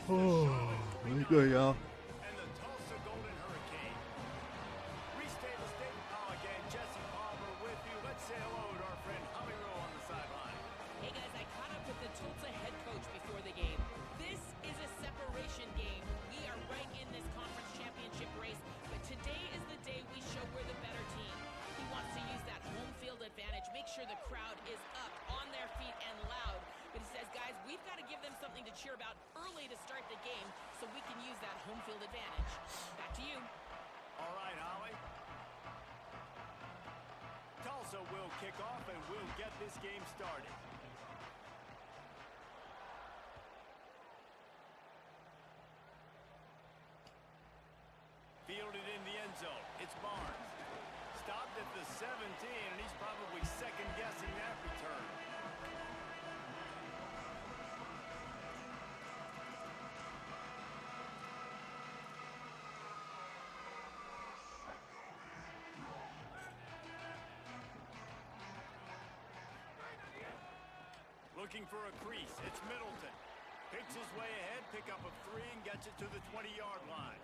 Really good, y'all. And the Tulsa Golden Hurricane. BYL-SteveOh again. Jesse Palmer with you. Let's say hello to our friend Holly Rowe on the sideline. Hey guys, I caught up with the Tulsa head coach before the game. This is a separation game. We are right in this conference championship race, but today is the day we show we're the better team. He wants to use that home field advantage, make sure the crowd is up, on their feet, and loud. But he says, guys, we've got to give them something to cheer about early to start the game so we can use that home field advantage. Back to you. All right, Holly. Tulsa will kick off and we'll get this game started. Fielded in the end zone. It's Barnes. Stopped at the 17, and he's probably second-guessing that return. Looking for a crease. It's Middleton. Picks his way ahead, pick up a 3, and gets it to the 20-yard line.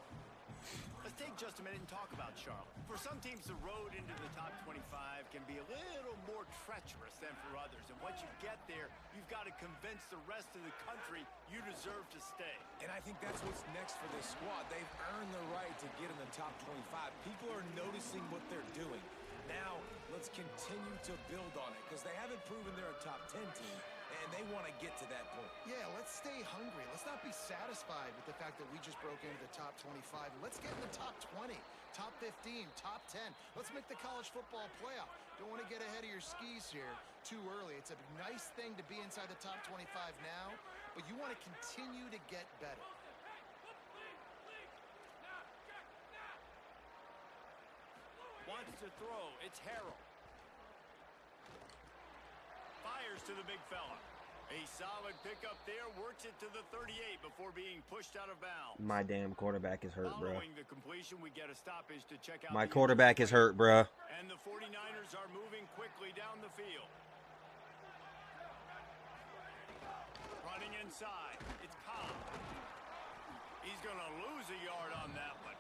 Let's take just a minute and talk about Charlotte. For some teams, the road into the top 25 can be a little more treacherous than for others. And once you get there, you've got to convince the rest of the country you deserve to stay. And I think that's what's next for this squad. They've earned the right to get in the top 25. People are noticing what they're doing. Now, let's continue to build on it because they haven't proven they're a top 10 team, and they want to get to that point. Yeah, let's stay hungry. Let's not be satisfied with the fact that we just broke into the top 25. Let's get in the top 20, top 15, top 10. Let's make the college football playoff. Don't want to get ahead of your skis here too early. It's a nice thing to be inside the top 25 now, but you want to continue to get better. Wants to throw. It's Harrell. Fires to the big fella. A solid pickup there. Works it to the 38 before being pushed out of bounds. My damn quarterback is hurt, bro. Following the completion, we get a stoppage to check out. My quarterback is hurt, bro. And the 49ers are moving quickly down the field. Running inside. It's Cobb. He's going to lose a yard on that one.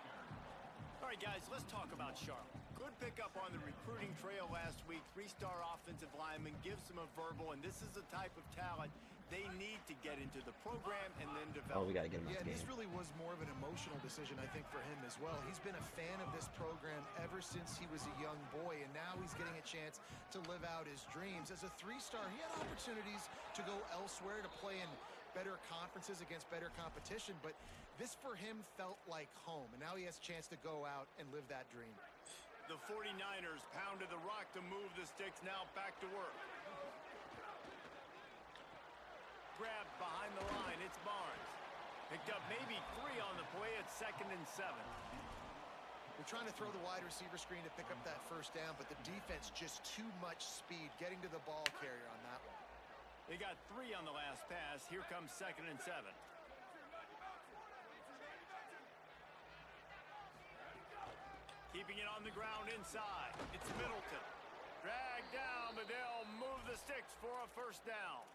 All right, guys, let's talk about Charlotte. Good pickup on the recruiting trail last week. 3-star offensive lineman gives them a verbal, and this is the type of talent they need to get into the program and then develop. Oh, we got to get him Yeah, this game. this really was more of an emotional decision, I think, for him as well. He's been a fan of this program ever since he was a young boy, and now he's getting a chance to live out his dreams. As a 3-star, he had opportunities to go elsewhere, to play in better conferences against better competition, but this for him felt like home, and now he has a chance to go out and live that dream. The 49ers pounded the rock to move the sticks, now back to work. Grabbed behind the line, it's Barnes. Picked up maybe 3 on the play at 2nd and 7. We're trying to throw the wide receiver screen to pick up that first down, but the defense just too much speed getting to the ball carrier on that one. They got 3 on the last pass. Here comes 2nd and 7. Keeping it on the ground inside. It's Middleton. Dragged down, but they'll move the sticks for a first down.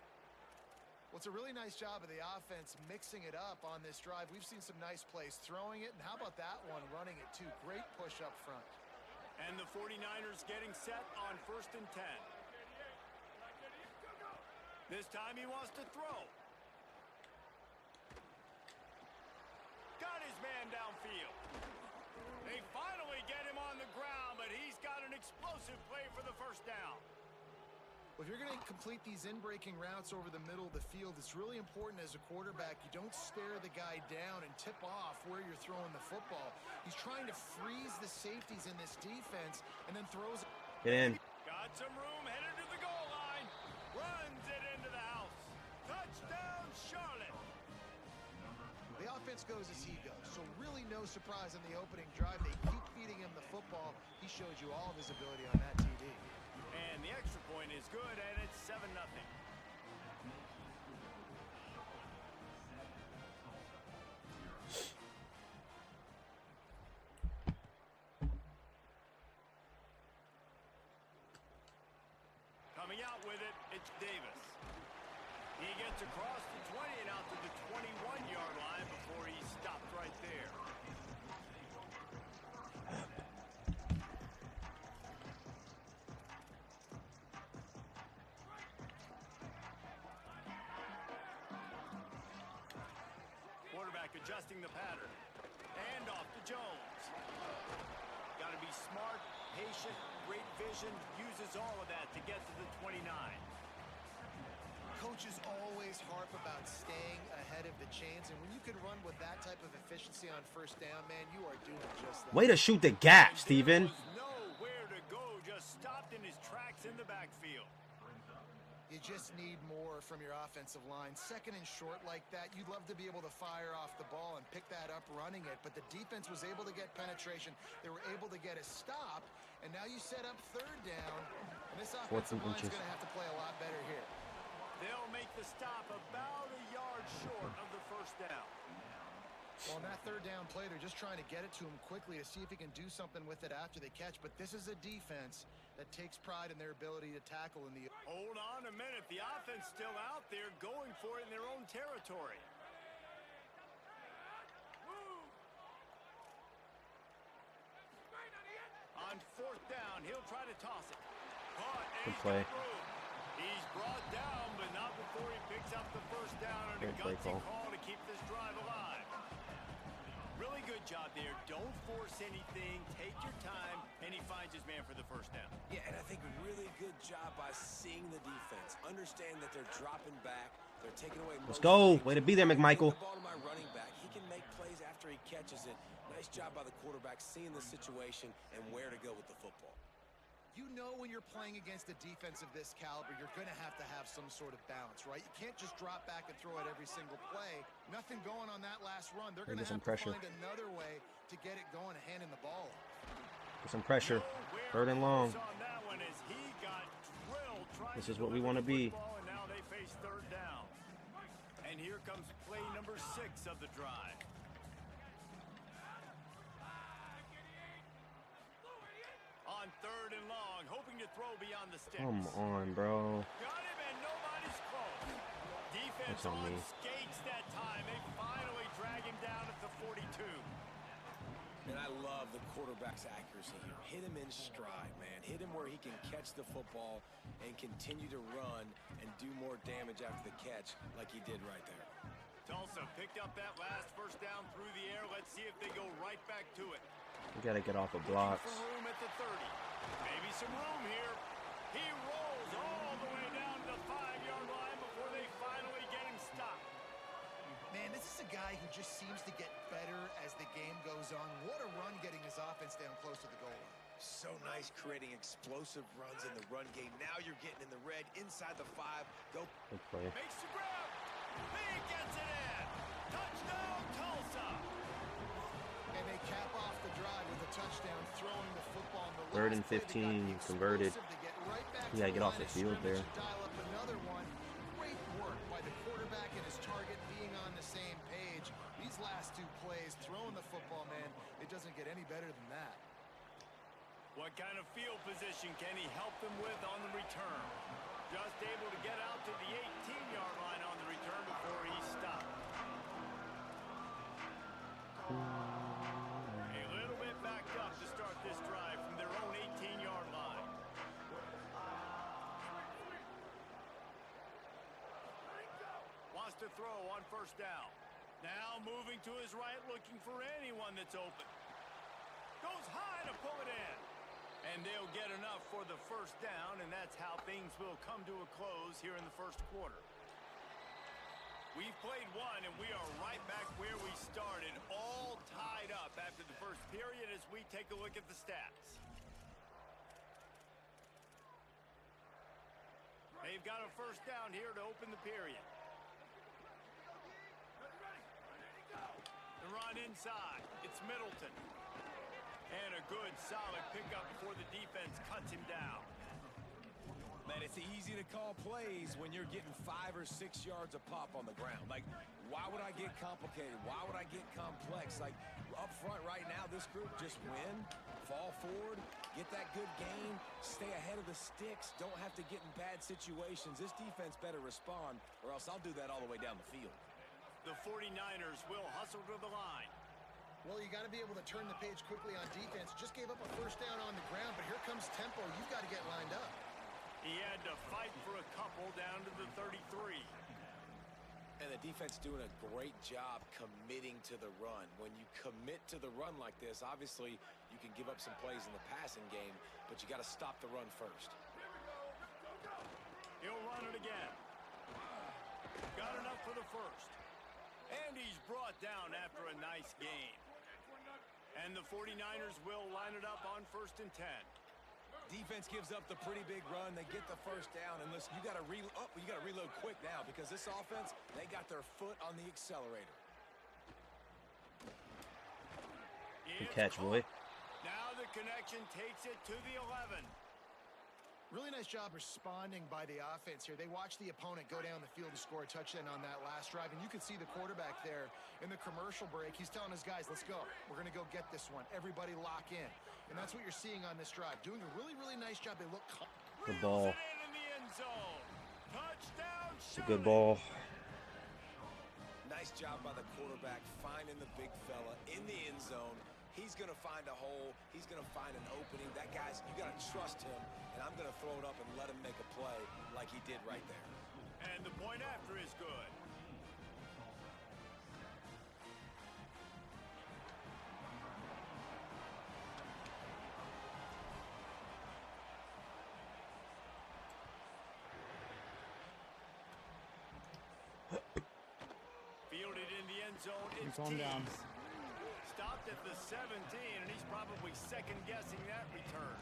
Well, it's a really nice job of the offense mixing it up on this drive. We've seen some nice plays throwing it, and how about that one running it too? Great push up front. And the 49ers getting set on 1st and 10. This time he wants to throw. Got his man downfield. They finally get him on the ground, but he's got an explosive play for the first down. Well, if you're going to complete these in-breaking routes over the middle of the field, it's really important as a quarterback you don't stare the guy down and tip off where you're throwing the football. He's trying to freeze the safeties in this defense and then throws it. Get in. Got some room, headed to the goal line. Runs it into the house. Touchdown, Charlotte. The offense goes as he goes, so really no surprise in the opening drive. They keep feeding him the football. He showed you all of his ability on that TD. And the extra point is good, and it's 7-0. Coming out with it, it's Davis. He gets gets across the 20 and out to the 21-yard line before he stopped right there. Quarterback adjusting the pattern. And off to Jones. Got to be smart, patient, great vision, uses all of that to get to the 29. Coaches always harp about staying ahead of the chains, and when you can run with that type of efficiency on first down, man, you are doing just that. Way to shoot the gap, Steven. There was nowhere to go, just stopped in his tracks in the backfield. You just need more from your offensive line. Second and short like that, you'd love to be able to fire off the ball and pick that up running it, but the defense was able to get penetration. They were able to get a stop, and now you set up third down, and this offensive line is going to have to play a lot better here. They'll make the stop about a yard short of the first down. Well, on that third down play, they're just trying to get it to him quickly to see if he can do something with it after they catch. But this is a defense that takes pride in their ability to tackle in the... Hold on a minute. The offense still out there going for it in their own territory. On fourth down, he'll try to toss it. Good play. He's brought down, but not before he picks up the first down and a gutsy call to keep this drive alive. Really good job there. Don't force anything. Take your time, and he finds his man for the first down. Yeah, and I think really good job by seeing the defense. Understand that they're dropping back. They're taking away. Let's go. Way to be there, McMichael. The ball to my running back. He can make plays after he catches it. Nice job by the quarterback seeing the situation and where to go with the football. You know when you're playing against a defense of this caliber, you're going to have some sort of balance, right? You can't just drop back and throw it every single play. Nothing going on that last run. They're going to have to find another way to get it going and handing the ball off. Get some pressure. Third and long. This is what we want to be. And now they face third down. And here comes play number 6 of the drive. On third and long, hoping to throw beyond the sticks. Come on, bro. Got him and nobody's close. Defense on skates that time. They finally drag him down at the 42. And I love the quarterback's accuracy here. Hit him in stride, man. Hit him where he can catch the football and continue to run and do more damage after the catch like he did right there. Tulsa picked up that last first down through the air. Let's see if they go right back to it. We got to get off of blocks. For room at the 30. Maybe some room here. He rolls all the way down to the 5-yard line before they finally get him stopped. Man, this is a guy who just seems to get better as the game goes on. What a run getting his offense down close to the goal line. So nice creating explosive runs in the run game. Now you're getting in the red inside the 5. Go. Good play. Makes the grab. He gets it in. Touchdown, Tulsa. And they cap off the drive with a touchdown, throwing the football in the third and 15 converted. You got to get off the field there. Dial up another one. Great work by the quarterback and his target being on the same page. These last 2 plays, throwing the football, man, it doesn't get any better than that. What kind of field position can he help them with on the return? Just able to get out to the 18-yard line on the return before he stopped. A little bit backed up to start this drive from their own 18-yard line. Wants to throw on first down. Now moving to his right, looking for anyone that's open. Goes high to pull it in. And they'll get enough for the first down, and that's how things will come to a close here in the first quarter. We've played one, and we are right back where we started, all tied up after the first period as we take a look at the stats. They've got a first down here to open the period. The run inside. It's Middleton. And a good, solid pickup before the defense cuts him down. Man, it's easy to call plays when you're getting 5 or 6 yards a pop on the ground. Like, why would I get complicated? Why would I get complex? Like, up front right now, this group just win, fall forward, get that good gain, stay ahead of the sticks, don't have to get in bad situations. This defense better respond, or else I'll do that all the way down the field. The 49ers will hustle to the line. Well, you got to be able to turn the page quickly on defense. Just gave up a first down on the ground, but here comes tempo. You've got to get lined up. He had to fight for a couple down to the 33. And the defense doing a great job committing to the run. When you commit to the run like this, obviously you can give up some plays in the passing game, but you got to stop the run first. He'll run it again. Got enough for the first. And he's brought down after a nice gain. And the 49ers will line it up on 1st and 10. Defense gives up the pretty big run. They get the first down. And listen, you got to reload quick now because this offense, they got their foot on the accelerator. Good catch, boy. Now the connection takes it to the 11. Really nice job responding by the offense here. They watched the opponent go down the field to score a touchdown on that last drive, and you can see the quarterback there in the commercial break. He's telling his guys, let's go. We're going to go get this one. Everybody lock in. And that's what you're seeing on this drive. Doing a really, really nice job. They look Good ball. In the end zone. Touchdown, It's a good ball. Nice job by the quarterback finding the big fella in the end zone. He's going to find a hole. He's going to find an opening. That guy's, you got to trust him, and I'm going to throw it up and let him make a play like he did right there. And the point after is good. Fielded in the end zone. It's calm down. Stopped at the 17, and he's probably second-guessing that return.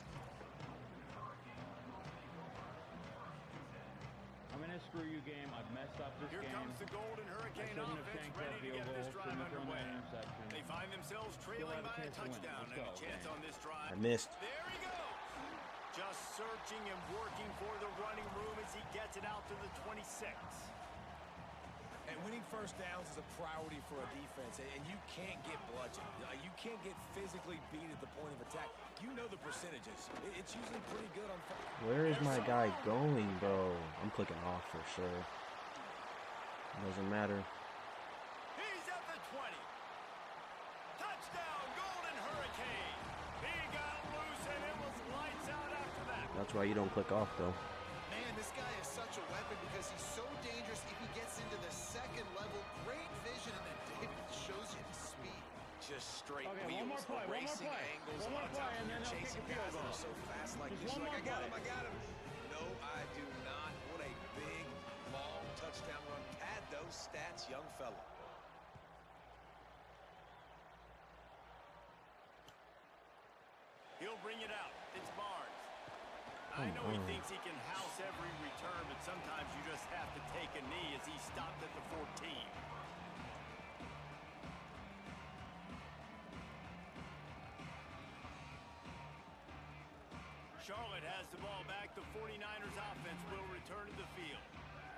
I'm in a screw you game. I've messed up this Here game. comes the Golden Hurricane shouldn't have offense tanked that ready to field get goal. this drive Shouldn't have thrown underway. that interception. They find themselves trailing have a by a chance to win. touchdown Let's and a go, chance gang. on this drive. I missed. There he goes. Just searching and working for the running room as he gets it out to the 26. And winning first downs is a priority for a defense, and you can't get bludgeoned. You can't get physically beat at the point of attack. You know the percentages. It's usually pretty good on. Where is my guy going, bro? I'm clicking off for sure. Doesn't matter. He's at the 20. Touchdown, Golden Hurricane. He got loose, and it was lights out after that. That's why you don't click off, though. Man, this guy is such a weapon because he's so dangerous if he gets into the second level. Great vision, and then David shows you the speed. Just straight Okay, wheels, one more play, racing one more play. angles. One more On top play, of and then you're they'll kick chasing a field guys that goal. are so fast like Just this. one Like, more I got him. No, I do not. What a big, long touchdown run. Pad those stats, young fella. He'll bring it out. It's Barnes. I know he thinks he can house every return, but sometimes you just have to take a knee as he stopped at the 14. Charlotte has the ball back. The 49ers offense will return to the field.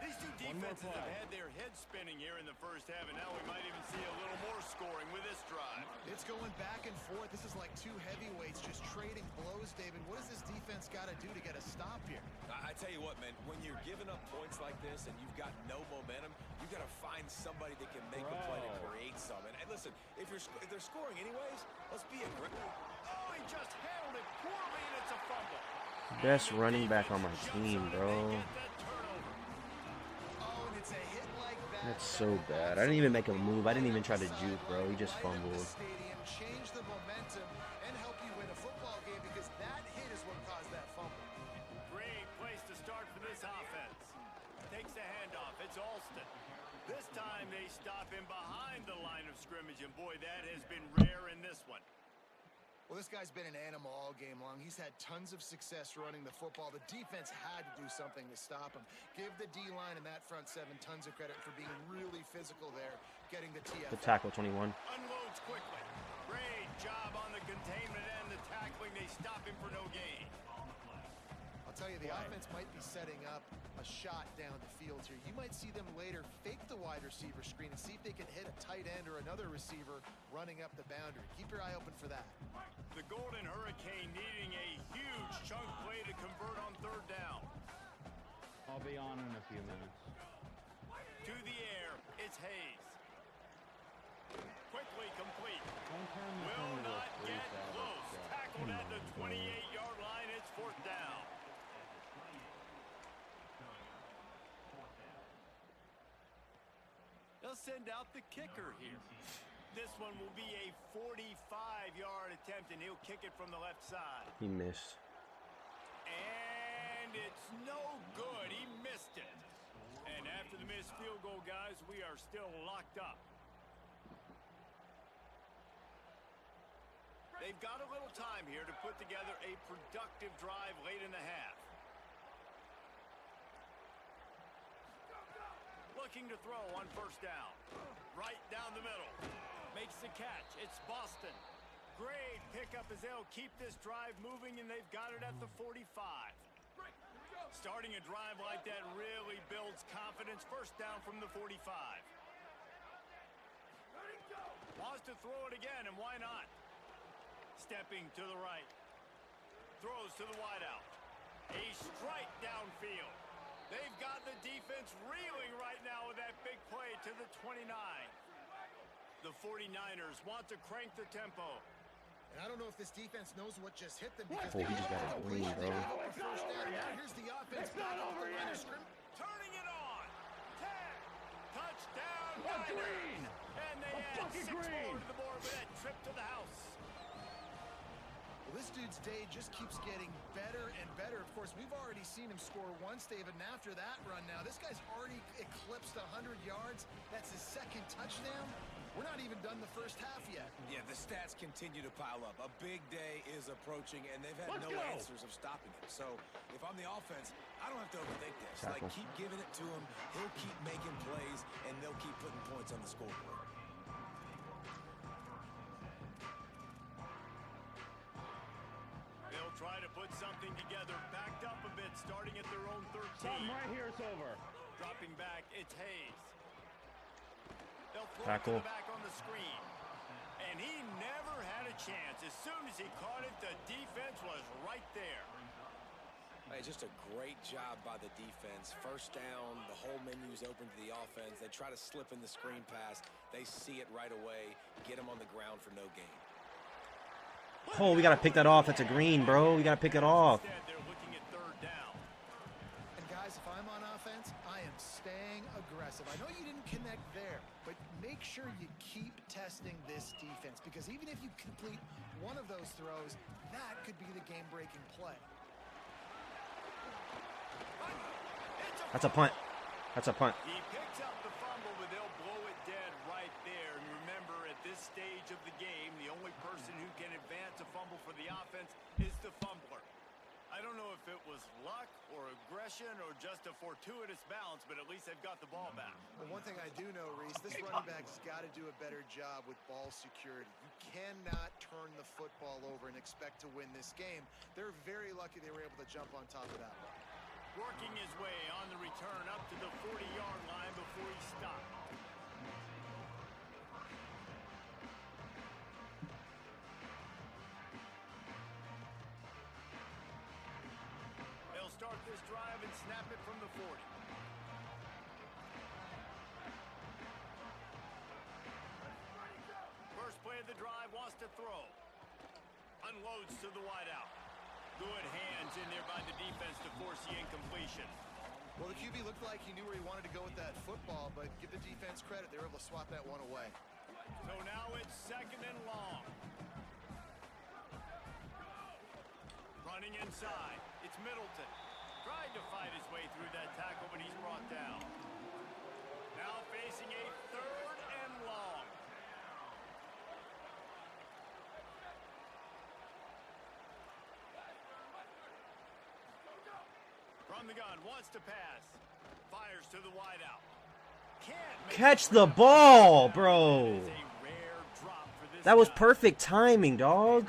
These two defenses have had their heads spinning here in the first half, and now we might even see a little more scoring with this drive. It's going back and forth. This is like two heavyweights just trading blows, David. What does this defense got to do to get a stop here? I tell you what, man, when you're giving up points like this and you've got no momentum, you got to find somebody that can make a play to create something. And listen, if they're scoring anyways, let's be aggressive. Oh, he just handled it poorly, and it's a fumble. Best running back on my team, bro. Oh, and it's a hit like that. That's so bad. I didn't even make a move. I didn't even try to juke, bro. He just fumbled. Stadium, change the momentum and help you win a football game because that hit is what caused that fumble. Great place to start for this offense. Takes the handoff. It's Alston. This time they stop him behind the line of scrimmage, and boy, that has been rare in this one. Well, this guy's been an animal all game long. He's had tons of success running the football. The defense had to do something to stop him. Give the D-line and that front seven tons of credit for being really physical there, getting the TF. Good tackle, 21. Unloads quickly. Great job on the containment and the tackling. They stop him for no gain. I'll I'll tell you, the offense might be setting up a shot down the field here. You might see them later fake the wide receiver screen and see if they can hit a tight end or another receiver running up the boundary. Keep your eye open for that. The Golden Hurricane needing a huge chunk play to convert on third down. I'll be on in a few minutes. To the air, it's Hayes. Quickly complete. Don't turn this Will into a not get freestyle. close. Tackled at the 28-yard line. It's fourth down. They'll send out the kicker here. This one will be a 45-yard attempt, and he'll kick it from the left side. He missed. And it's no good. He missed it. And after the missed field goal, guys, we are still locked up. They've got a little time here to put together a productive drive late in the half. Looking to throw on first down. Right down the middle. Makes the catch. It's Boston. Great pickup as they'll keep this drive moving, and they've got it at the 45. Starting a drive like that really builds confidence. First down from the 45. Wants to throw it again, and why not? Stepping to the right. Throws to the wideout. A strike downfield. They've got the defense reeling right now with that big play to the 29. The 49ers want to crank the tempo. And I don't know if this defense knows what just hit them because Oh, he just got a green, bro. first down. Now here's the offense back off the line of scrimmage. Turning it on. 10. Touchdown, Niners. And they add 6 more to the board with that trip to the house. Well, this dude's day just keeps getting better and better. Of course, we've already seen him score once, David, and after that run now, this guy's already eclipsed 100 yards. That's his second touchdown. We're not even done the first half yet. Yeah, the stats continue to pile up. A big day is approaching, and they've had no answers of stopping him. So if I'm the offense, I don't have to overthink this. Like, keep giving it to him. He'll keep making plays, and they'll keep putting points on the scoreboard. They'll try to put something together, backed up a bit, starting at their own 13. Something right here, it's over. Dropping back, it's Hayes. They'll throw Tackle. it to the back on the screen. And he never had a chance. As soon as he caught it, the defense was right there. Hey, just a great job by the defense. First down, the whole menu's open to the offense. They try to slip in the screen pass. They see it right away, get him on the ground for no gain. Oh, we got to pick that off. That's a green, bro. We got to pick it off. Instead, they're looking at third down. And guys, if I'm on offense, I am staying aggressive. I know you didn't connect there, but make sure you keep testing this defense because even if you complete one of those throws, that could be the game-breaking play. That's a punt. That's a punt. He picks up the fumble, but they'll blow it dead right there. And remember, at this stage of the game, the only person who can advance a fumble for the offense is the fumbler. I don't know if it was luck or aggression or just a fortuitous bounce, but at least they've got the ball back. Well, one thing I do know, Reese, this running back's got to do a better job with ball security. You cannot turn the football over and expect to win this game. They're very lucky they were able to jump on top of that one. Working his way on the return up to the 40-yard line before he stopped. They'll start this drive and snap it from the 40. First play of the drive, wants to throw. Unloads to the wideout. Good hands in there by the defense to force the incompletion. Well, the QB looked like he knew where he wanted to go with that football, but give the defense credit. They were able to swat that one away. So now it's second and long. Running inside. It's Middleton. Tried to fight his way through that tackle, but he's brought down. Now facing a third and long. From the gun, wants to pass. Fires to the wideout. Catch the ball, bro. That was perfect timing, dog.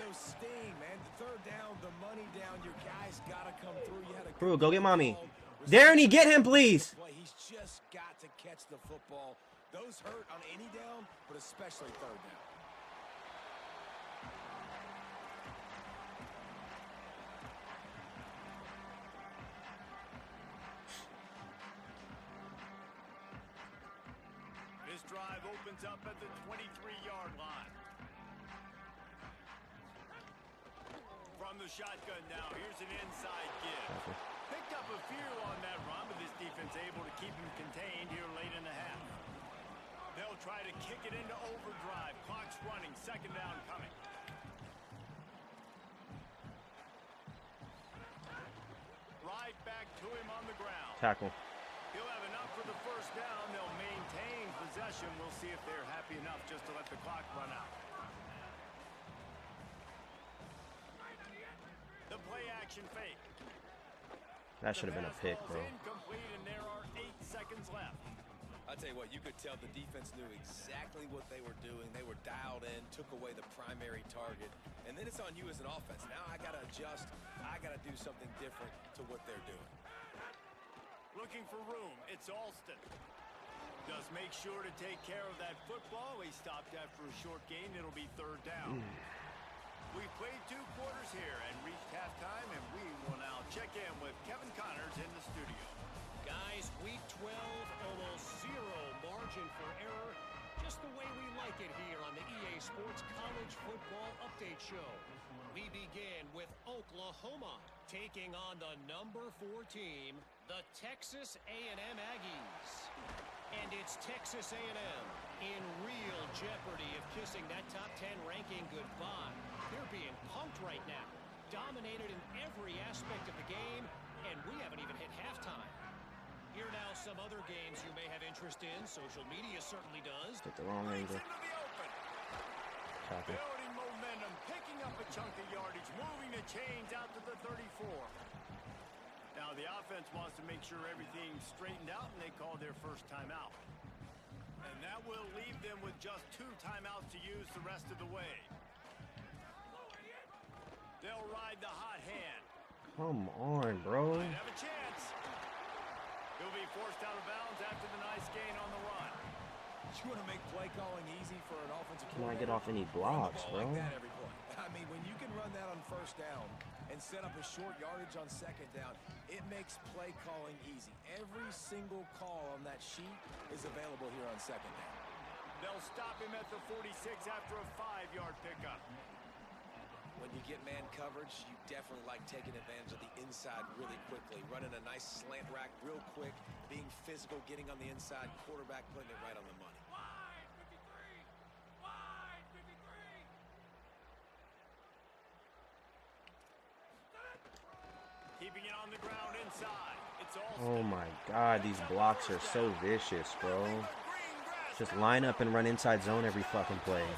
Brew, go get mommy. Darren, get him, please. He's just got to catch the football. Those hurt on any down, but especially third down. This drive opens up at the 23-yard line. From the shotgun now, here's an inside give. Picked up a few on that run, but this defense able to keep him contained here late in the half. They'll try to kick it into overdrive. Clock's running, second down coming. Right back to him on the ground. Tackle. He'll have enough for the first down. They'll maintain possession. We'll see if they're happy enough just to let the clock run out. The play action fake. That should have been a pick, bro. Incomplete, and there are 8 seconds left. I'll tell you what, you could tell the defense knew exactly what they were doing. They were dialed in, took away the primary target, and then it's on you as an offense. Now I got to adjust. I got to do something different to what they're doing. Looking for room. It's Alston. Does make sure to take care of that football. He stopped after a short gain. It'll be third down. We've played 2 quarters here and reached halftime, and we will now check in with Kevin Connors in the studio. Guys, week 12, almost 0 margin for error. Just the way we like it here on the EA Sports College Football Update Show. We begin with Oklahoma taking on the number 4 team, the Texas A&M Aggies. And it's Texas A&M in real jeopardy of kissing that top 10 ranking goodbye. They're being punked right now, dominated in every aspect of the game, and we haven't even hit halftime. Here now some other games you may have interest in. Social media certainly does. Took the wrong angle. Tackle. Building momentum, picking up a chunk of yardage, moving the chains out to the 34. Now the offense wants to make sure everything's straightened out, and they call their first timeout. And that will leave them with just 2 timeouts to use the rest of the way. They'll ride the hot hand. Come on, bro. Might have a chance. He'll be forced out of bounds after the nice gain on the run. You want to make play calling easy for an offensive Can I coordinator? get off any blocks, bro? Like that every play. I mean, when you can run that on first down and set up a short yardage on second down, it makes play calling easy. Every single call on that sheet is available here on second down. They'll stop him at the 46 after a 5-yard pickup. When you get man coverage, you definitely like taking advantage of the inside really quickly. Running a nice slant rack real quick, being physical, getting on the inside, quarterback putting it right on the money. Wide 53! Wide 53! Keeping it on the ground inside. It's all. Oh my God, these blocks are so vicious, bro. Just line up and run inside zone every fucking play. He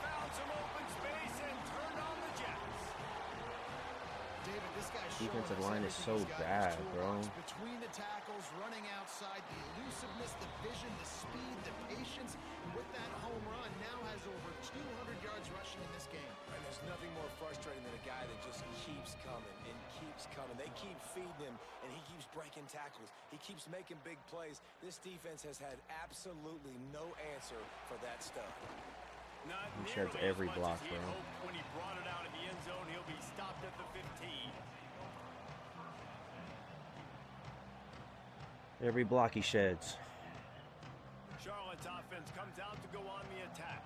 found some open space and turned on the Jets. David, this guy's Defensive showing us line is everything so he's got in his bad, bro. toolbox. Between the tackles, running outside, the elusiveness, the vision, the speed, the patience. With that home run, now has over 200 yards rushing in this game. And there's nothing more frustrating than a guy that just keeps coming and keeps coming. They keep feeding him, and he keeps breaking tackles. He keeps making big plays. This defense has had absolutely no answer for that stud. Not He sheds nearly as every much block, as he had bro. hoped when he brought it out of the end zone. He'll be stopped at the 15. Every block he sheds. Charlotte's offense comes out to go on the attack.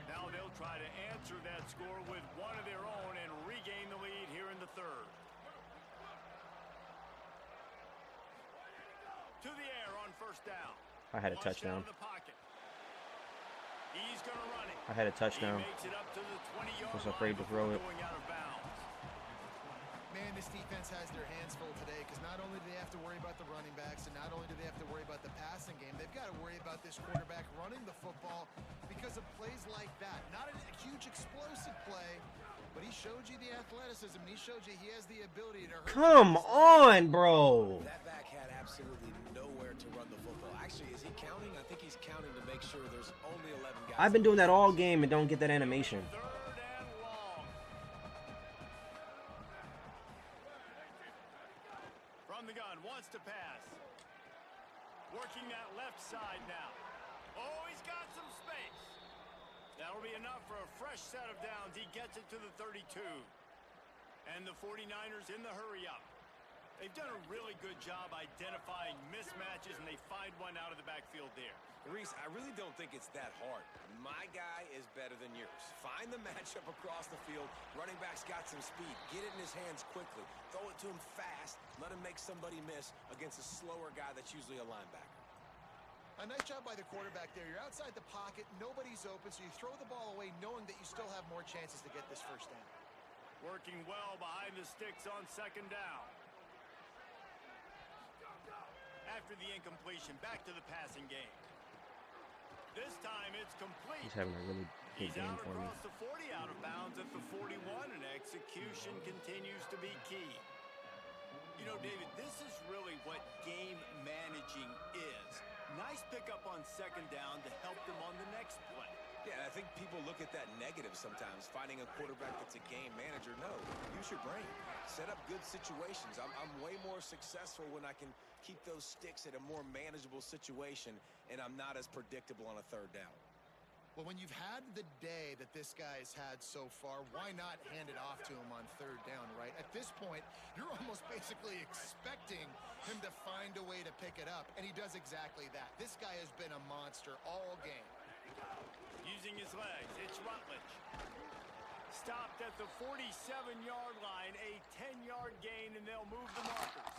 Now they'll try to answer that score with one of their own and regain the lead here in the third. To the air on first down. I had a Flushed touchdown. out of the pocket. He's going to run it. I had a touchdown. He makes it up to the 20-yard Was afraid to line throw before it. going out of bounds. Man, this defense has their hands full today because not only do they have to worry about the running backs and not only do they have to worry about the passing game, they've got to worry about this quarterback running the football because of plays like that. Not a huge explosive play, but he showed you the athleticism and he showed you he has the ability to hurt. Come on, bro. That back had absolutely nowhere to run the football. Actually, is he counting? I think he's counting to make sure there's only 11 guys. I've been doing that all game and don't get that animation. Third and long. left side now. Oh, he's got some space. That'll be enough for a fresh set of downs. He gets it to the 32. And the 49ers in the hurry-up. They've done a really good job identifying mismatches, and they find one out of the backfield there. Reese, I really don't think it's that hard. My guy is better than yours. Find the matchup across the field. Running back's got some speed. Get it in his hands quickly. Throw it to him fast. Let him make somebody miss against a slower guy that's usually a linebacker. A nice job by the quarterback there. You're outside the pocket. Nobody's open, so you throw the ball away knowing that you still have more chances to get this first down. Working well behind the sticks on second down. After the incompletion, back to the passing game. This time it's complete. He's having a really good He's game out for me. across the 40, out of bounds at the 41, and execution continues to be key. You know, David, this is really what game managing is. Nice pickup on second down to help them on the next play. Yeah, I think people look at that negative sometimes, finding a quarterback that's a game manager. No, use your brain. Set up good situations. I'm way more successful when I can keep those sticks at a more manageable situation, and I'm not as predictable on a third down. Well, when you've had the day that this guy's had so far, why not hand it off to him on third down, right? At this point, you're almost basically expecting him to find a way to pick it up, and he does exactly that. This guy has been a monster all game. Using his legs, it's Rutledge. Stopped at the 47-yard line, a 10-yard gain, and they'll move the markers.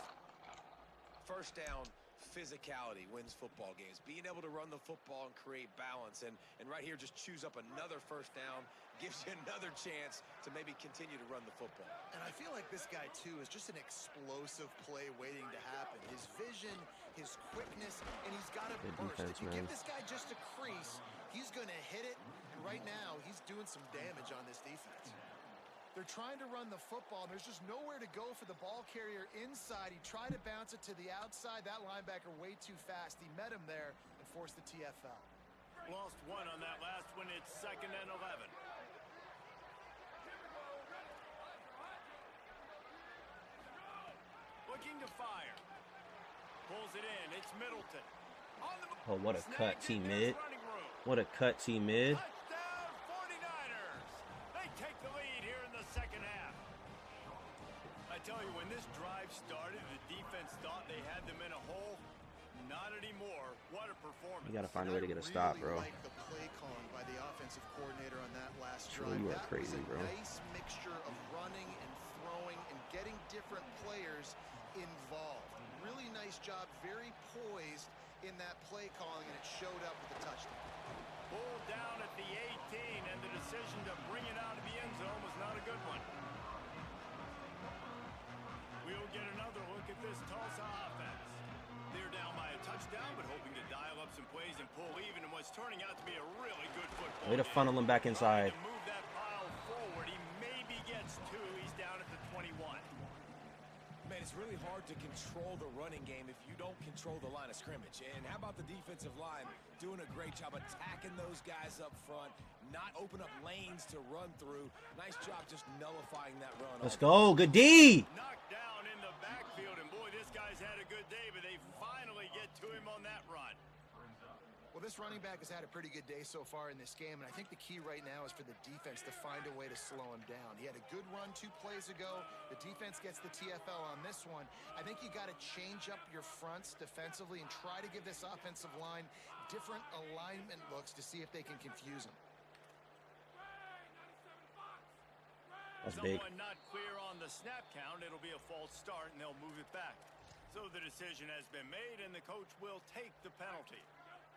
First down, physicality wins football games. Being able to run the football and create balance. And right here, just choose up another first down, gives you another chance to maybe continue to run the football. And I feel like this guy, too, is just an explosive play waiting to happen. His vision, his quickness, and he's got a burst. Defense, if you man. give this guy just a crease, he's going to hit it. And right now, he's doing some damage on this defense. They're trying to run the football, and there's just nowhere to go for the ball carrier inside. He tried to bounce it to the outside. That linebacker way too fast. He met him there and forced the TFL. Lost one on that last one. It's 2nd and 11. Looking to fire. Pulls it in. It's Middleton. On the Oh, what a cut, snag into T-mid. his running room. What a cut, T-mid. Touchdown 49ers. They take the lead here in the second half. I tell you, when this drive started, the defense thought they had them in a hole. Not anymore. What a performance. You gotta find a way to get a stop, bro. I really like the play calling by the offensive coordinator on that last Sure, drive. you are That crazy, was a bro. nice mixture of running and throwing and getting different players involved. Really nice job, very poised in that play calling, and it showed up with a touchdown. Pulled down at the 18, and the decision to bring it out of the end zone was not a good one. We'll get another look at this Tulsa offense. They're down by a touchdown, but hoping to dial up some plays and pull even in what's turning out to be a really good football Way to game. funnel him back inside. Trying to move that pile forward. He maybe gets 2. He's down at the 21. Man, it's really hard to control the running game if you don't control the line of scrimmage. And how about the defensive line doing a great job attacking those guys up front, not open up lanes to run through. Nice job just nullifying that run. Let's go. Good D. Knocked down in the backfield, and boy, this guy's had a good day, but they finally get to him on that run. Well, this running back has had a pretty good day so far in this game, and I think the key right now is for the defense to find a way to slow him down. He had a good run 2 plays ago. The defense gets the TFL on this one. I think you got to change up your fronts defensively and try to give this offensive line different alignment looks to see if they can confuse him. That's big. Someone not clear on the snap count. It'll be a false start, and they'll move it back. So the decision has been made, and the coach will take the penalty.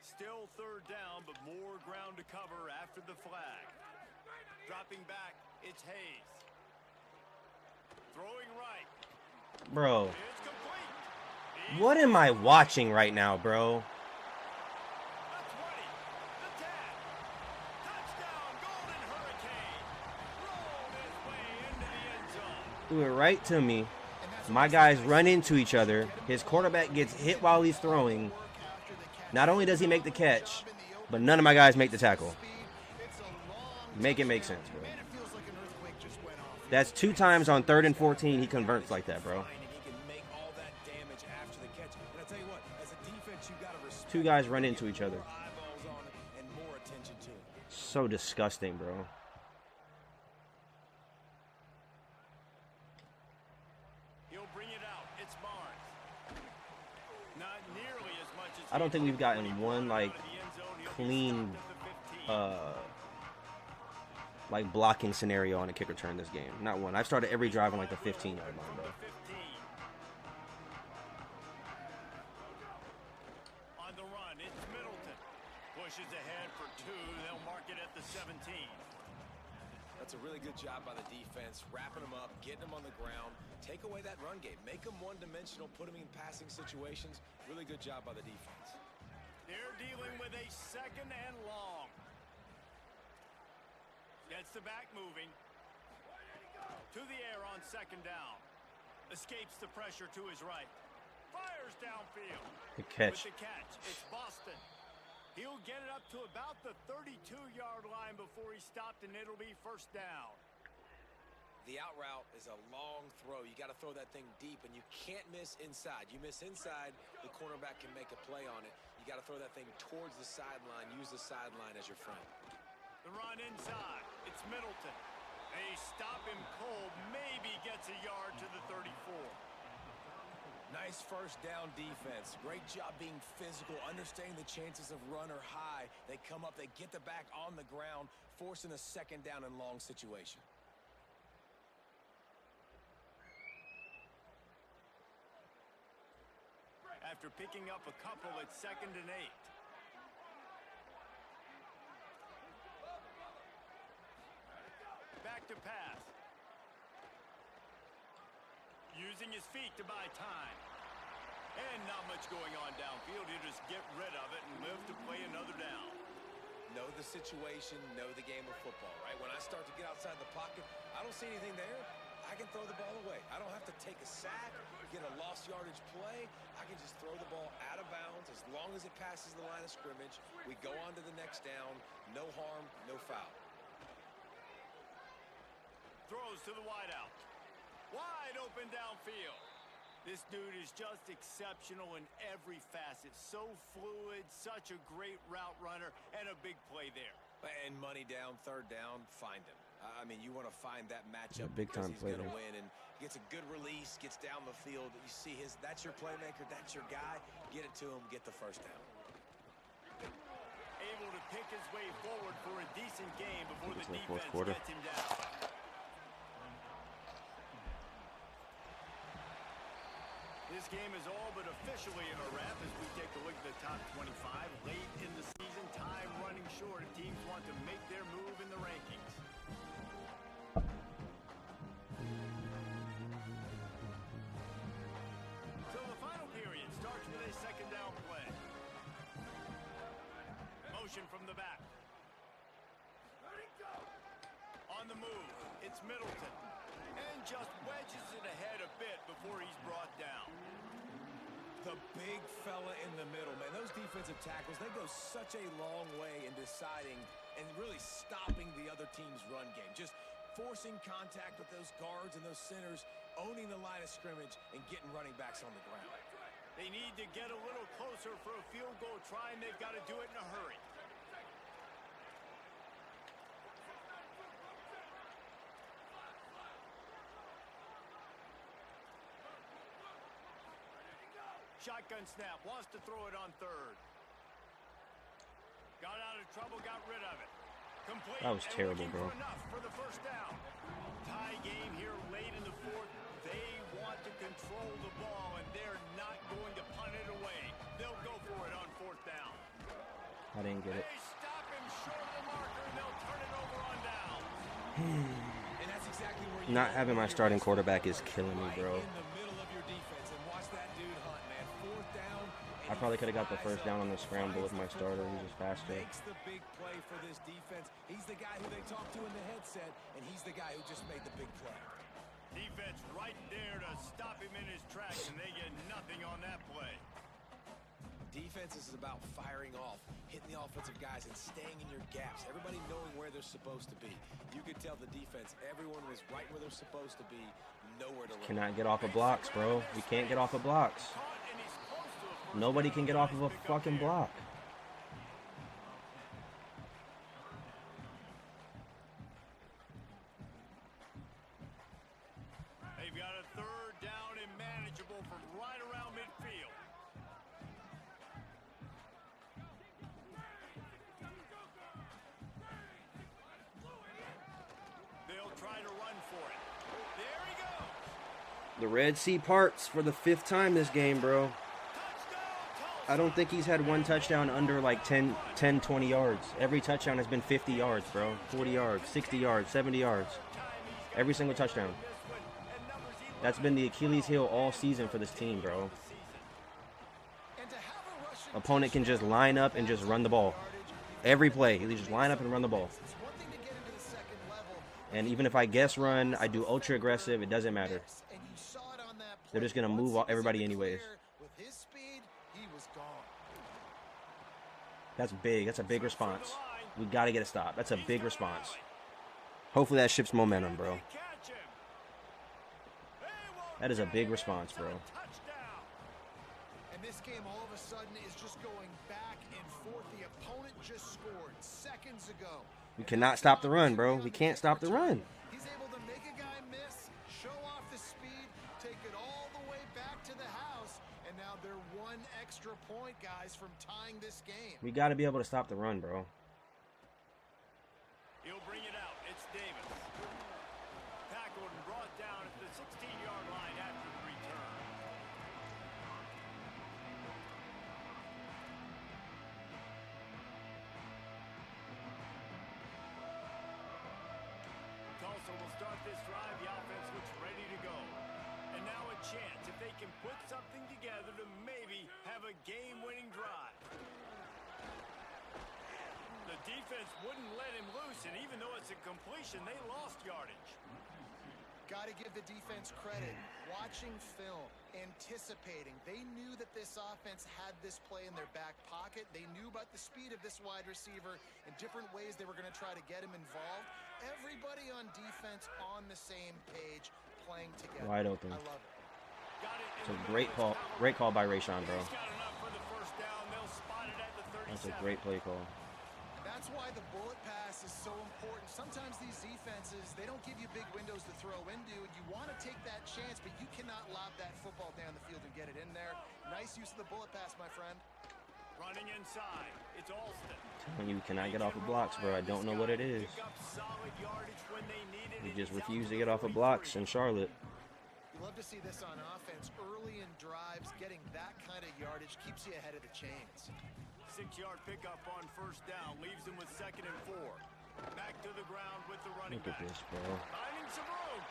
Still 3rd down, but more ground to cover after the flag. Dropping back, it's Hayes. Throwing right. Bro, It's complete. what am I watching right now, bro? The 20, the 10. Touchdown, Golden Hurricane. Rolled his way into the end zone. Threw it right to me. My guys run into each other. His quarterback gets hit while he's throwing. Not only does he make the catch, but none of my guys make the tackle. Make it make sense, bro. That's 2 times on 3rd and 14 he converts like that, bro. He can make all that damage after the catch. And I tell you what, as a defense, you got to respect Two guys run into each other. Eyeballs on it and more attention to it. So disgusting, bro. He'll bring it out. It's Barnes. Not nearly as much as I don't think we've gotten one like clean like blocking scenario on a kick return this game. Not one. I've started every drive on like the 15-yard line, bro. On the run, it's Middleton. Pushes ahead for 2. They'll mark it at the 17. That's a really good job by the defense, wrapping them up, getting them on the ground. Take away that run game. Make them one-dimensional, put them in passing situations. Really good job by the defense. They're dealing with a 2nd and long. Gets the back moving. To the air on 2nd down. Escapes the pressure to his right. Fires downfield. Good catch. With the catch, it's Boston. He'll get it up to about the 32-yard line before he's stopped, and it'll be 1st down. The out route is a long throw. You got to throw that thing deep, and you can't miss inside. You miss inside, the cornerback can make a play on it. You got to throw that thing towards the sideline. Use the sideline as your friend. The run inside. It's Middleton. They stop him cold. Maybe gets a yard to the 34. Nice 1st down defense. Great job being physical, understanding the chances of run are high. They come up, they get the back on the ground, forcing a 2nd down and long situation. After picking up a couple, it's 2nd and 8. Back to pass. Using his feet to buy time. And not much going on downfield. He'll just get rid of it and live to play another down. Know the situation, know the game of football, right? When I start to get outside the pocket, I don't see anything there. I can throw the ball away. I don't have to take a sack, get a lost yardage play. I can just throw the ball out of bounds as long as it passes the line of scrimmage. We go on to the next down. No harm, no foul. Throws to the wideout. Wide open downfield. This dude is just exceptional in every facet. So fluid, such a great route runner, and a big play there. And money down, 3rd down, find him. I mean, you want to find that matchup big time because he's play going to there. win. And gets a good release, gets down the field. You see that's your playmaker, that's your guy. Get it to him, get the 1st down. Able to pick his way forward for a decent game before the It's the fourth defense quarter. gets him down. This game is all but officially in a wrap as we take a look at the top 25. Late in the season, time running short if teams want to make their move in the rankings. So the final period starts with a 2nd down play. Motion from the back. On the move, it's Middleton. And just wedges it ahead a bit before he's brought down. The big fella in the middle, man. Those defensive tackles, they go such a long way in deciding and really stopping the other team's run game. Just forcing contact with those guards and those centers, owning the line of scrimmage, and getting running backs on the ground. They need to get a little closer for a field goal try, and they've got to do it in a hurry. Shotgun snap, wants to throw it on 3rd. Got out of trouble, got rid of it. Complete. That was terrible, bro. Enough for the 1st down. Tie game here late in the 4th. They want to control the ball, and they're not going to punt it away. They'll go for it on 4th down. I didn't get it. They stop him short of the marker, and they'll turn it over on down. And that's exactly where you Not having my starting quarterback is killing me, bro. in the middle of your defense and watch that dude hunt, man. 4th down. I probably could have got the 1st down on the scramble with my starter. He's just faster. Makes the big play for this defense. He's the guy who they talk to in the headset, and he's the guy who just made the big play. Defense right there to stop him in his tracks, and they get nothing on that play. Defense is about firing off, hitting the offensive guys, and staying in your gaps. Everybody knowing where they're supposed to be. You could tell the defense, everyone was right where they're supposed to be, nowhere to run. Cannot get off of blocks, bro. We can't get off of blocks. Caught, and he's close to a Nobody can get off of a fucking block. They've got a third down and manageable from right around midfield. They'll try to run for it. There he goes. The Red Sea parts for the 5th time this game, bro. Touchdown, Tulsa. I don't think he's had one touchdown under like 10, 20 yards. Every touchdown has been 50 yards, bro. 40 yards, 60 yards, 70 yards. Every single touchdown. That's been the Achilles heel all season for this team, bro. Opponent can just line up and just run the ball. Every play, he just line up and run the ball. And even if I guess run, I do ultra aggressive, it doesn't matter. They're just going to move everybody anyways. That's big. That's a big response. We got to get a stop. That's a big response. Hopefully that shifts momentum, bro. That is a big response, bro. And this game all of a sudden is just going back and forth. The opponent just scored seconds ago. We cannot stop the run, bro. We can't stop the run. He's able to make a guy miss, show off the speed, take it all the way back to the house, and now they're one extra point, guys, from tying this game. We got to be able to stop the run, bro. He'll bring it out. It's Davis. Tackled and brought down at the 16-yard line after the return. Tulsa will start this drive. The offense looks ready to go. And now a chance if they can put something together to maybe have a game-winning drive. The defense wouldn't let him loose, and even though it's a completion, they lost yardage. Got to give the defense credit. Watching film, anticipating. They knew that this offense had this play in their back pocket. They knew about the speed of this wide receiver and different ways they were going to try to get him involved. Everybody on defense on the same page, playing together. Wide open. I love it. It's a great call by Rayshawn, bro. He's got enough for the first down. They'll spot it at the 37. That's a great play call. That's why the bullet pass is so important. Sometimes these defenses, they don't give you big windows to throw into. You want to take that chance, but you cannot lob that football down the field and get it in there. Nice use of the bullet pass, my friend. Running inside. It's Alston. Telling you, cannot get off of blocks, bro. I don't know what it is. Pick up solid yardage when they need it. We just refuse to get off of blocks in Charlotte. You love to see this on offense. Early in drives, getting that kind of yardage keeps you ahead of the chains. 6-yard pickup on first down. Leaves him with 2nd and 4. Back to the ground with the running Look at back. this, bro. Finding some room.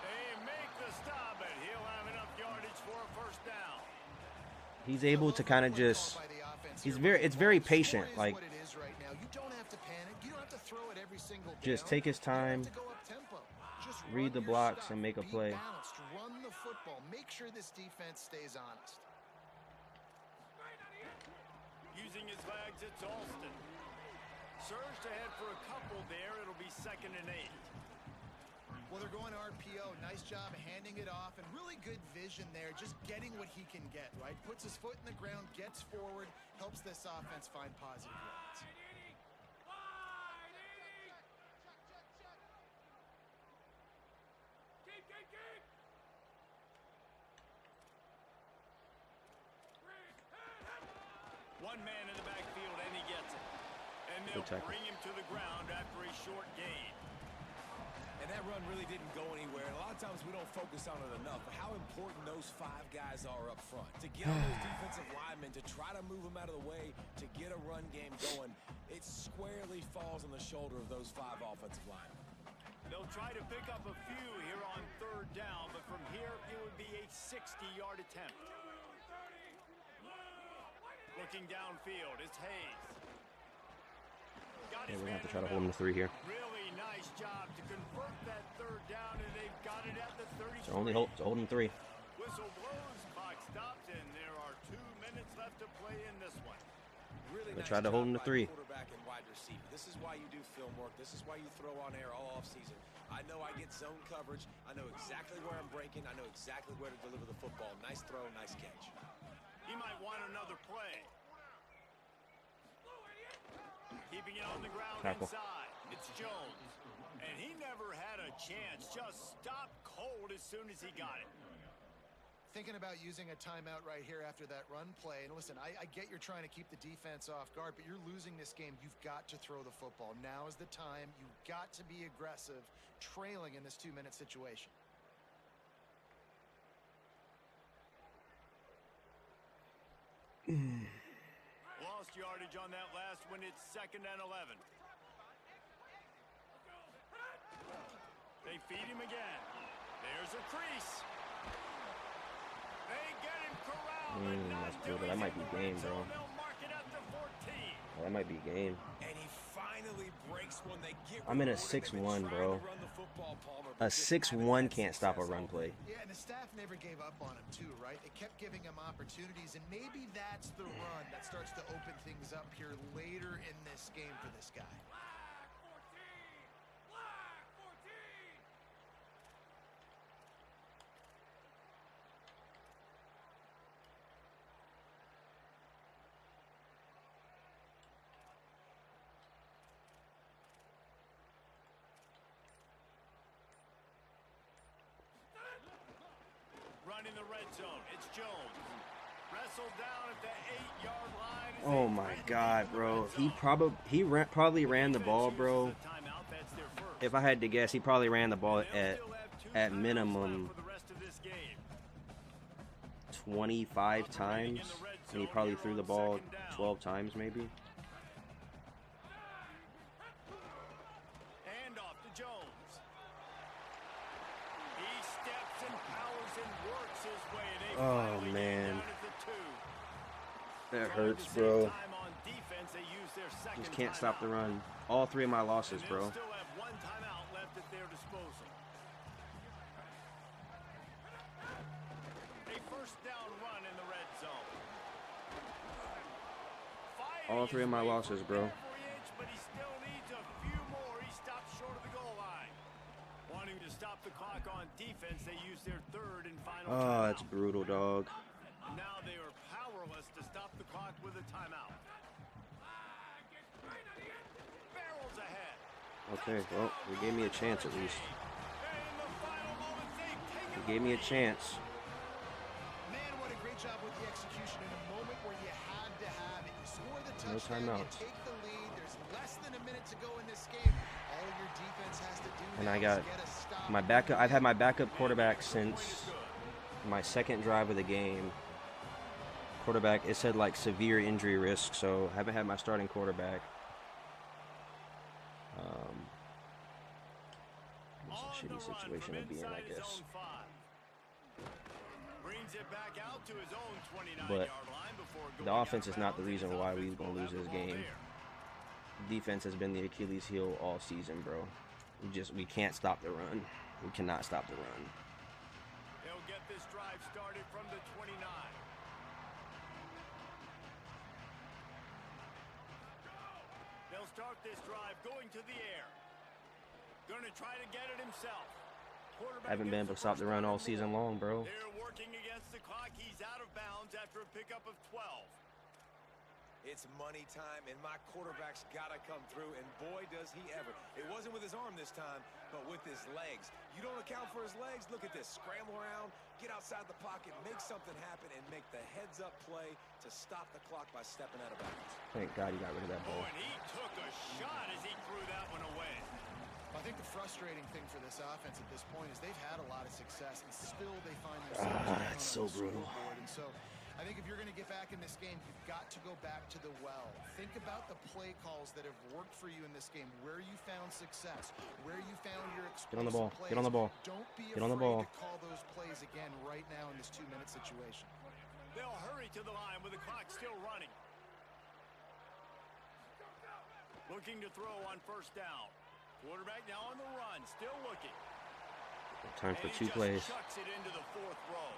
They make the stop, but he'll have enough yardage for a first down. He's able to kind of just... it's very patient. Like, just take his time, read the blocks, and make a play. Run the football. Make sure this defense stays honest. Using his legs, it's Alston. Surged ahead for a couple there. It'll be 2nd and 8. Well, they're going RPO. Nice job handing it off, and really good vision there. Just getting what he can get, right? Puts his foot in the ground, gets forward, helps this offense find positive yards. One man in the backfield, and he gets it. And they'll bring him to the ground after a short gain. And that run really didn't go anywhere. And a lot of times we don't focus on it enough, but how important those 5 guys are up front. To get on those defensive linemen, to try to move them out of the way, to get a run game going, it squarely falls on the shoulder of those 5 offensive linemen. They'll try to pick up a few here on 3rd down, but from here it would be a 60-yard attempt. Looking downfield, it's Hayes. Yeah, we're going to have to try to hold him to 3 here. Really nice job to convert that 3rd down, and they've got it at the 33. So only hold him 3. Whistle blows, clock stops, and there are 2 minutes left to play in this one. Really They nice tried to hold him to 3. Quarterback and wide receiver. This is why you do film work. This is why you throw on air all off season. I know I get zone coverage. I know exactly where I'm breaking. I know exactly where to deliver the football. Nice throw, nice catch. He might want another play. Keeping it on the ground inside. It's Jones. And he never had a chance. Just stopped cold as soon as he got it. Thinking about using a timeout right here after that run play. And listen, I get you're trying to keep the defense off guard, but you're losing this game. You've got to throw the football. Now is the time. You've got to be aggressive, trailing in this 2-minute situation. Lost yardage on that last one. It's 2nd and 11. They feed him again. There's a crease. They get him corralled. That's brutal. That might be game, bro. They'll mark it at the 14. That might be game. And he finally breaks when they get I'm in a rewarded. 6-1, They've been bro. trying to run the football, Palmer, A but just haven't 6-1 had can't stop a success run all play. Yeah, and the staff never gave up on him too, right? They kept giving him opportunities, and maybe that's the run that starts to open things up here later in this game for this guy. Running the red zone. It's Jones. Wrestled down at the 8-yard line. Oh my God, bro. He probably ran the ball, bro. If I had to guess, he probably ran the ball at minimum 25 times, and he probably threw the ball 12 times, maybe. Hand off to Jones. He steps and powers and works his way. They finally get man. down at the 2. That Trying hurts, to save bro. time on defense, they use their second Just can't stop the timeout. run. All 3 of my losses, And bro. they'll still have 1 timeout left at their disposal. A first down run in the red zone. All 3 of my losses, bro. Every inch, but he still needs a few more. He stops short of the goal line. Wanting to stop the clock on defense, they use their 3rd and final Oh, timeout. that's brutal, dog. Now they are powerless to stop the clock with a timeout. Barrels ahead. Okay, well, they gave me a chance at least. And in the final moments, they've taken They gave me a chance. Man, what a great job with the execution in a moment where you had to have it. You score the No touchdown, timeouts. you take the lead. There's less than a minute to go in this game. All your defense has to do And now I is got get a stop. my backup. I've had my backup quarterback since my 2nd drive of the game. Quarterback, it said like severe injury risk, so haven't had my starting quarterback. It's a shitty situation to be in, I guess. Brings it back out to his own 29-yard But line before the going offense out is of not the bounds. reason His why offense we're gonna will lose have this the ball game. there. Defense has been the Achilles heel all season, bro. We can't stop the run. We cannot stop the run. They'll get this drive started from the 29. They'll start this drive going to the air. Gonna try to get it himself. Quarterback Haven't been able to gets stop the first run down all season long, bro. They're working against the clock. He's out of bounds after a pickup of 12. It's money time, and my quarterback's got to come through, and boy, does he ever. It wasn't with his arm this time, but with his legs. You don't account for his legs? Look at this. Scramble around, get outside the pocket, make something happen, and make the heads-up play to stop the clock by stepping out of bounds. Thank God he got rid of that Oh, ball. and he took a shot as he threw that one away. I think the frustrating thing for this offense at this point is they've had a lot of success, and still they find themselves down It's on so the brutal. scoreboard. And so I think if you're going to get back in this game, you've got to go back to the well. Think about the play calls that have worked for you in this game, where you found success, where you found your explosive Get on the ball. plays. Get on the ball. Don't be Get on the afraid ball. to call those plays again right now in this 2-minute situation. They'll hurry to the line with the clock still running. Looking to throw on first down. Quarterback now on the run, still looking. Time for And he 2 just plays. chucks it into the 4th row.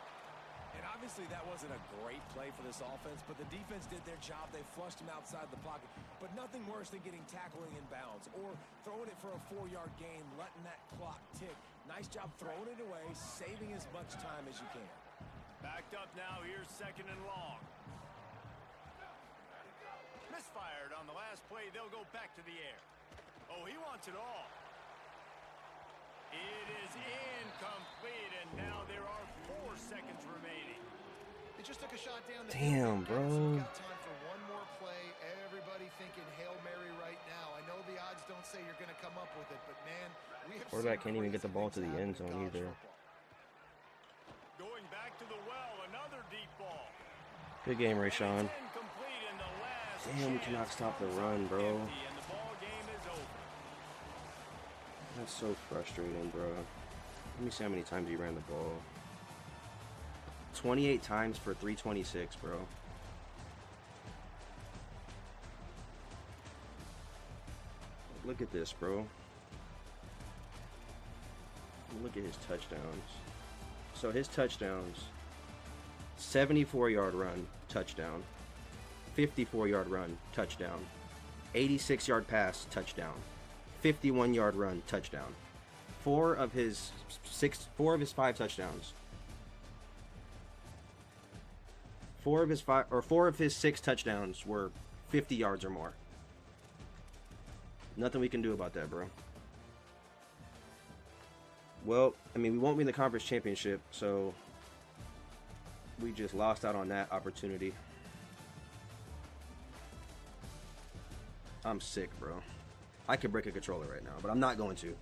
And obviously that wasn't a great play for this offense, but the defense did their job. They flushed him outside the pocket. But nothing worse than getting tackling in bounds or throwing it for a 4-yard gain, letting that clock tick. Nice job throwing it away, saving as much time as you can. Backed up now, here's 2nd and long. Misfired on the last play. They'll go back to the air. Oh, he wants it all. It is incomplete, and now there are 4 seconds remaining. He just took a shot down the Damn, field. bro. Got time for one more play. Everybody thinking Hail Mary right now. I know the odds don't say you're going to come up with it, but man, we have Quarterback seen can't even get the crazy ball things to the happen end in zone college either. football. Going back to the well, another deep ball. Good game, Rayshawn. It's incomplete, and the last Damn, we chance cannot stop the comes run, up bro. empty, and the ball game is over. That's so frustrating, bro. Let me see how many times he ran the ball. 28 times for 326, bro. Look at this, bro. Look at his touchdowns. So his touchdowns, 74-yard run, touchdown. 54-yard run, touchdown. 86-yard pass, touchdown. 51-yard run, touchdown. Four of his 5 touchdowns. Four of his 6 touchdowns were 50 yards or more. Nothing we can do about that, bro. Well, I mean, we won't win the conference championship, so we just lost out on that opportunity. I'm sick, bro. I could break a controller right now, but I'm not going to.